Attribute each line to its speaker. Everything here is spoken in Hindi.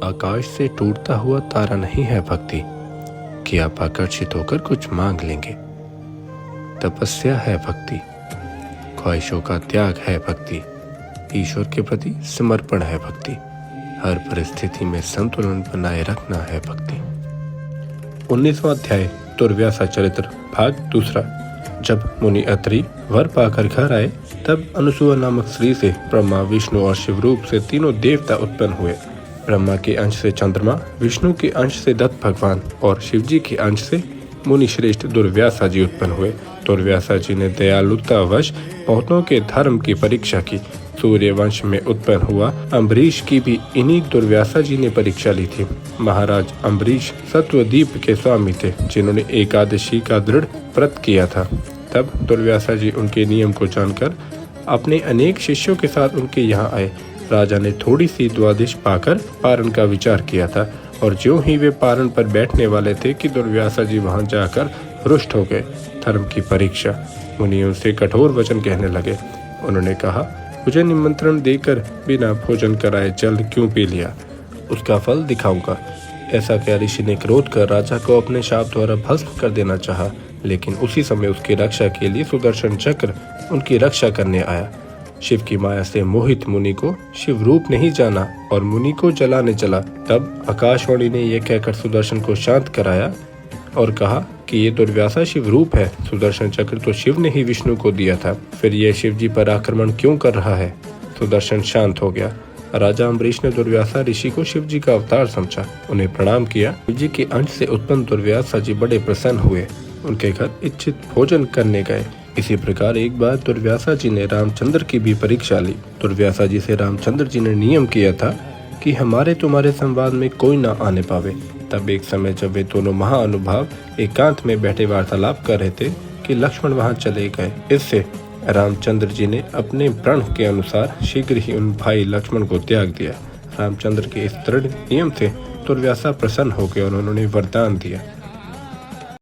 Speaker 1: आकाश से टूटता हुआ तारा नहीं है भक्ति कि आप आकर्षित होकर कुछ मांग लेंगे। तपस्या है भक्ति, ख्वाहिशों का त्याग है भक्ति, ईश्वर के प्रति समर्पण है भक्ति, हर परिस्थिति में संतुलन बनाए रखना है भक्ति। 19वां अध्याय दुर्व्यासा चरित्र भाग दूसरा। जब मुनि अत्रि वर पाकर घर आए तब अनुसुआ नामक स्त्री से ब्रह्मा, विष्णु और शिव रूप से तीनों देवता उत्पन्न हुए। ब्रह्मा के अंश से चंद्रमा, विष्णु के अंश से दत्त भगवान और शिव जी के अंश से मुनि श्रेष्ठ दुर्व्यासा जी उत्पन्न हुए। दुर्व्यासा जी ने दयालुतावश बहुतों के धर्म की परीक्षा की। सूर्य वंश में उत्पन्न हुआ अम्बरीश की भी इन्हीं दुर्व्यासा जी ने परीक्षा ली थी। महाराज अम्बरीश सत्वदीप के स्वामी थे, जिन्होंने एकादशी का दृढ़ व्रत किया था। तब दुर्व्यासा जी उनके नियम को जानकर अपने अनेक शिष्यों के साथ उनके यहाँ आए। राजा ने थोड़ी सी द्वादश पाकर पारण का विचार किया था और ज्यों ही वे पारण पर बैठने वाले थे कि दुर्व्यासा जी वहां जाकर रुष्ट हो गए। धर्म की परीक्षा। मुनि उनसे कठोर वचन कहने लगे। उन्होंने कहा, मुझे निमंत्रण देकर बिना भोजन कराए जल क्यों पी लिया? उसका फल दिखाऊंगा। ऐसा क्या ऋषि ने क्रोध कर राजा को अपने शाप द्वारा भस्म कर देना चाहा, लेकिन उसी समय उसकी रक्षा के लिए सुदर्शन चक्र उनकी रक्षा करने आया। शिव की माया से मोहित मुनि को शिव रूप नहीं जाना और मुनि को जलाने चला। तब आकाशवाणी ने यह कहकर सुदर्शन को शांत कराया और कहा कि ये दुर्व्यासा शिव रूप है। सुदर्शन चक्र तो शिव ने ही विष्णु को दिया था, फिर यह शिव जी पर आक्रमण क्यों कर रहा है? सुदर्शन शांत हो गया। राजा अम्बरीश ने दुर्व्यासा ऋषि को शिव जी का अवतार समझा, उन्हें प्रणाम किया। शिव जी के अंश से उत्पन्न दुर्व्यासा जी बड़े प्रसन्न हुए, उनके घर इच्छित भोजन करने गए। इसी प्रकार एक बार दुर्व्यासा जी ने रामचंद्र की भी परीक्षा ली। दुर्व्यासा जी से रामचंद्र जी ने नियम किया था कि हमारे तुम्हारे संवाद में कोई न आने पावे। तब एक समय जब वे दोनों महानुभाव एकांत में बैठे वार्तालाप कर रहे थे कि लक्ष्मण वहां चले गए। इससे रामचंद्र जी ने अपने प्रण के अनुसार शीघ्र ही उन भाई लक्ष्मण को त्याग दिया। रामचंद्र के इस दृढ़ नियम से दुर्व्यासा प्रसन्न हो गए और उन्होंने वरदान दिया,